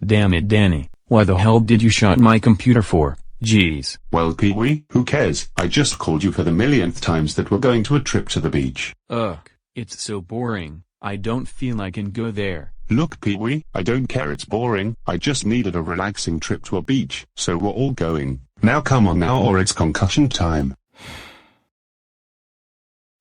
Damn it, Danny, why the hell did you shut my computer for? Jeez. Well, Pee-wee, who cares? I just called you for the millionth times that we're going to a trip to the beach. Ugh, it's so boring. I don't feel I can go there. Look, Pee-wee, I don't care it's boring. I just needed a relaxing trip to a beach, so we're all going. Now come on now or it's concussion time.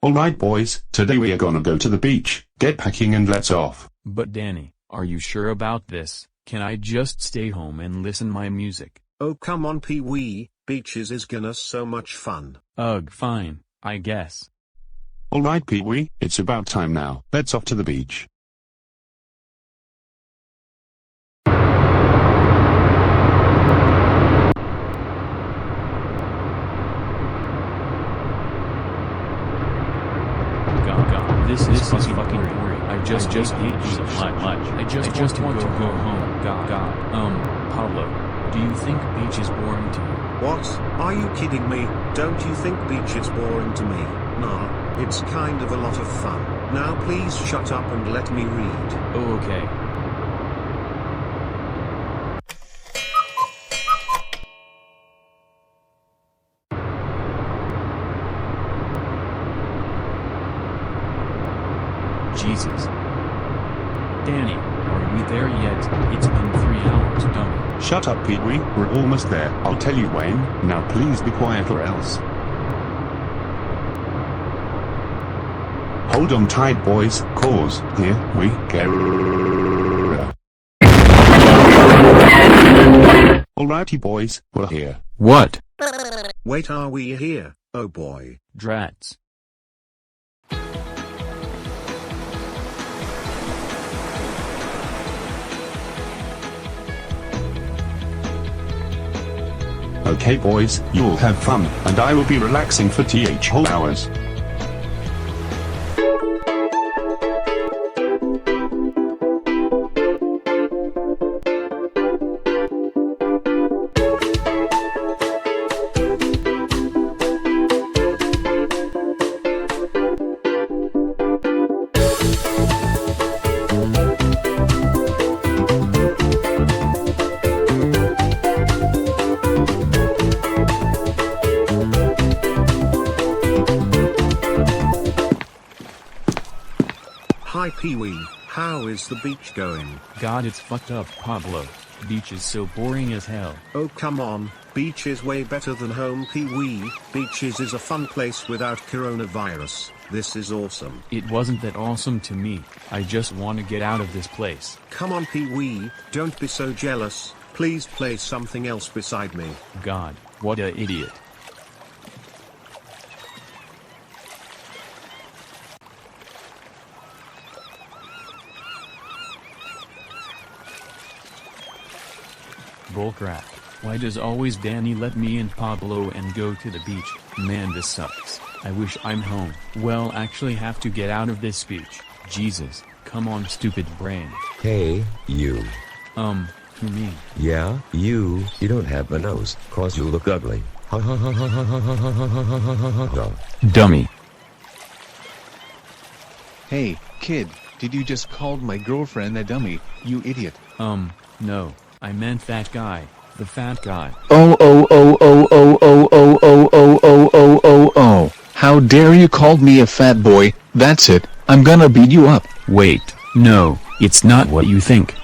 Alright boys, today we are gonna go to the beach. Get packing and let's off. But Danny, are you sure about this? Can I just stay home and listen my music? Oh come on Pee-wee, beaches is gonna so much fun. Ugh, fine, I guess. Alright Pee-wee, it's about time now. Let's off to the beach. God, this is fucking boring. I just hate you so much. I just want to go home. God. Pablo, do you think beach is boring to you? What? Are you kidding me? Don't you think beach is boring to me? Nah, it's kind of a lot of fun. Now please shut up and let me read. Oh okay. Jesus. Danny, are we there yet? It's been 3 hours, dummy. Shut up Pee-wee, we're almost there. I'll tell you when. Now please be quiet or else. Hold on tight boys, cause here we go. Alrighty boys, we're here. What? Wait, are we here? Oh boy. Drats. Okay boys, you'll have fun, and I will be relaxing for whole hours. Hi Pee-wee, how is the beach going? God, it's fucked up, Pablo. Beach is so boring as hell. Oh come on, beach is way better than home Pee-wee. Beaches is a fun place without coronavirus. This is awesome. It wasn't that awesome to me. I just want to get out of this place. Come on Pee-wee, don't be so jealous. Please play something else beside me. God, what a idiot. Bullcrap. Why does always Danny let me and Pablo and go to the beach? Man, this sucks. I wish I'm home. Well, actually have to get out of this beach. Jesus, come on stupid brain. Hey, you. Who me? Yeah, you don't have a nose, cause you look ugly. Ha ha ha ha ha ha ha ha ha ha ha ha. Dummy. Hey, kid, did you just call my girlfriend a dummy, you idiot? No. I meant that guy, the fat guy. Oh. How dare you call me a fat boy? That's it, I'm gonna beat you up. Wait, no, it's not what you think.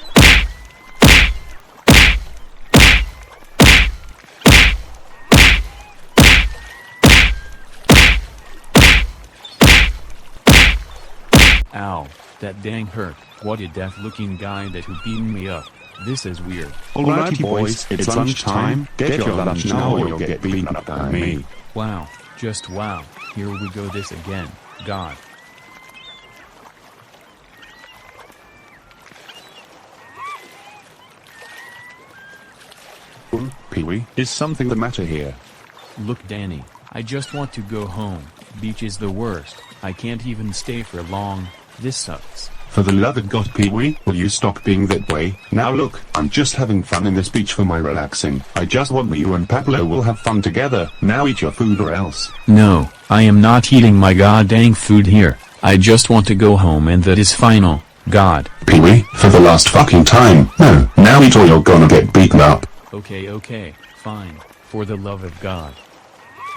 Ow, that dang hurt. What a deaf-looking guy that who beaten me up. This is weird. Alrighty boys, it's lunchtime. Get your lunch now or you'll get beaten up by me. Wow, just wow. Here we go this again. God. Pee-wee, is something the matter here? Look Danny, I just want to go home. Beach is the worst. I can't even stay for long. This sucks. For the love of God Pee-wee, will you stop being that way? Now look, I'm just having fun in this beach for my relaxing. I just want you and Pablo will have fun together. Now eat your food or else. No, I am not eating my goddamn food here. I just want to go home and that is final. God. Pee-wee, for the last fucking time. No, now eat or you're gonna get beaten up. Okay, fine. For the love of God.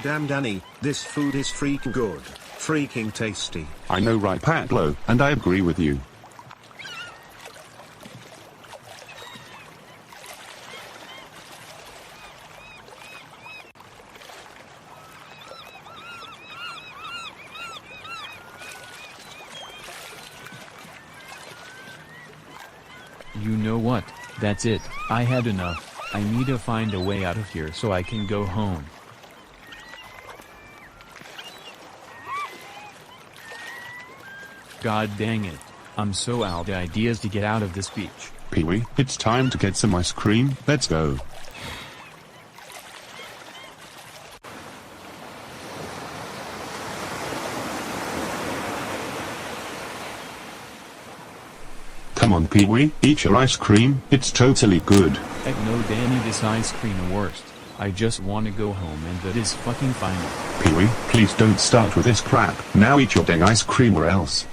Damn Danny, this food is freaking good. Freaking tasty. I know, right, Pablo, and I agree with you. You know what? That's it. I had enough. I need to find a way out of here so I can go home. God dang it. I'm so out of ideas to get out of this beach. Pee-wee, it's time to get some ice cream. Let's go. Come on, Pee-wee, eat your ice cream. It's totally good. Heck no, Danny, this ice cream the worst. I just want to go home and that is fucking final. Pee-wee, please don't start with this crap. Now eat your dang ice cream or else.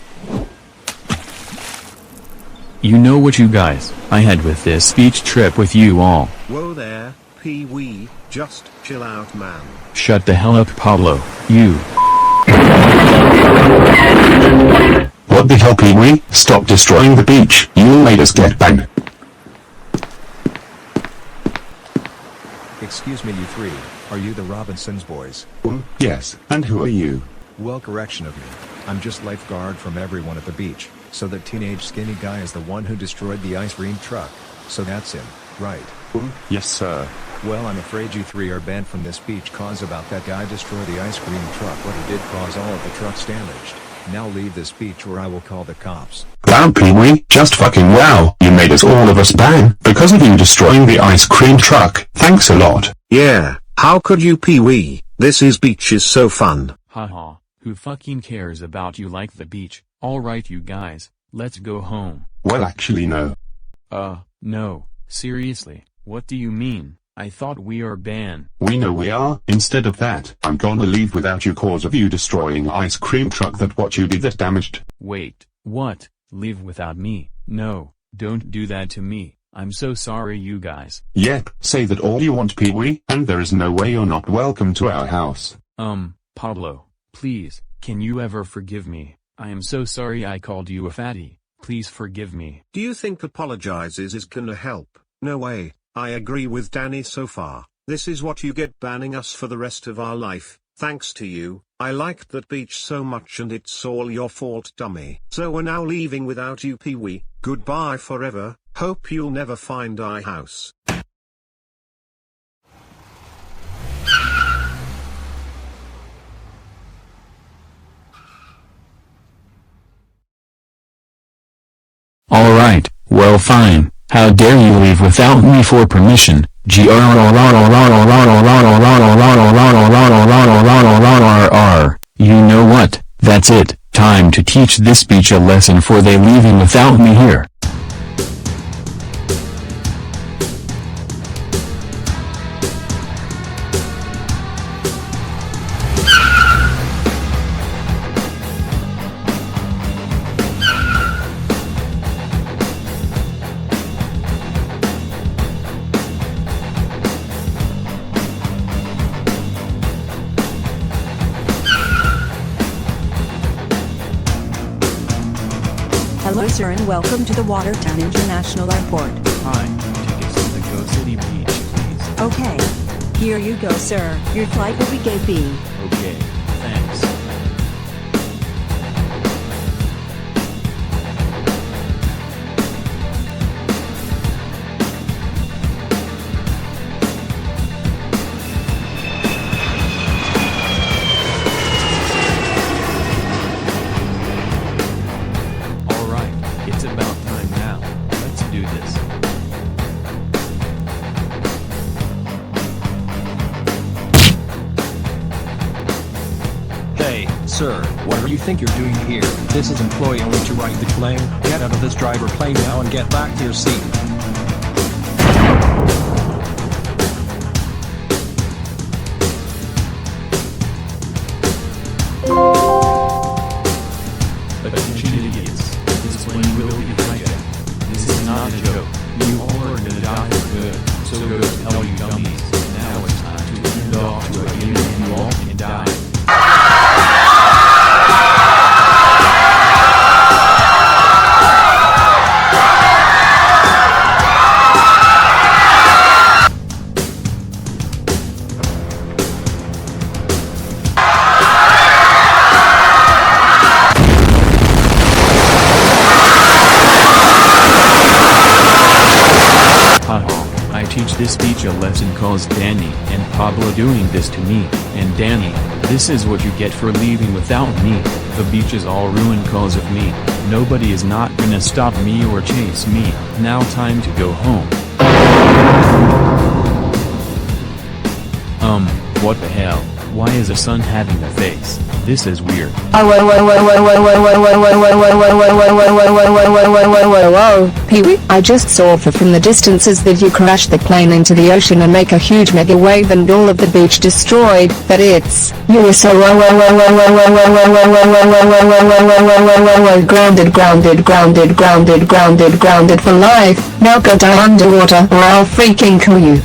You know what, you guys, I had with this beach trip with you all. Whoa there, Pee-wee, just chill out, man. Shut the hell up, Pablo. You. What the hell, Pee-wee? Stop destroying the beach. You made us get banned. Excuse me, you three. Are you the Robinsons boys? Yes, and who are you? Well, correction of me. I'm just lifeguard from everyone at the beach. So that teenage skinny guy is the one who destroyed the ice cream truck. So that's him, right? Yes, sir. Well, I'm afraid you three are banned from this beach cause about that guy destroyed the ice cream truck, but he did cause all of the trucks damaged. Now leave this beach or I will call the cops. Wow, Pee-wee, just fucking wow. You made us all of us ban because of you destroying the ice cream truck. Thanks a lot. Yeah, how could you, Pee-wee? This is beach is so fun. Haha, who fucking cares about you like the beach? Alright, you guys, let's go home. Well, actually, no. No, seriously, what do you mean? I thought we are banned. We know we are. Instead of that, I'm gonna leave without you cause of you destroying ice cream truck that what you did that damaged. Wait, what? Leave without me? No, don't do that to me. I'm so sorry, you guys. Yep, say that all you want, Pee-wee, and there is no way you're not welcome to our house. Pablo, please, can you ever forgive me? I am so sorry I called you a fatty. Please forgive me. Do you think apologizes is gonna help? No way. I agree with Danny so far. This is what you get banning us for the rest of our life. Thanks to you, I liked that beach so much and it's all your fault, dummy. So we're now leaving without you, Pee-wee. Goodbye forever. Hope you'll never find our house. Alright, well fine. How dare you leave without me for permission? You know what? That's it. Time to teach this beach a lesson for they leaving without me here. Hello sir and welcome to the Watertown International Airport. Hi, tickets to the Go City Beach, please. Okay. Here you go sir, your flight will be gate B. Okay, thanks. Alright, it's about time now. Let's do this. Hey, sir, what do you think you're doing here? This is employee only to ride the plane. Get out of this driver plane now and get back to your seat. Attention idiots. This plane will be all you dummies. Now it's time to end off to a game and you all can die. I teach this beach a lesson cause Danny and Pablo doing this to me, and Danny, this is what you get for leaving without me. The beach is all ruined cause of me. Nobody is not gonna stop me or chase me. Now time to go home. What the hell? Why is a sun having a face? This is weird. Pee-wee, I just saw from the distances that you crashed the plane into the ocean and make a huge mega wave and all of the beach destroyed, but you were so grounded for life. Now go die underwater or I'll freaking kill you.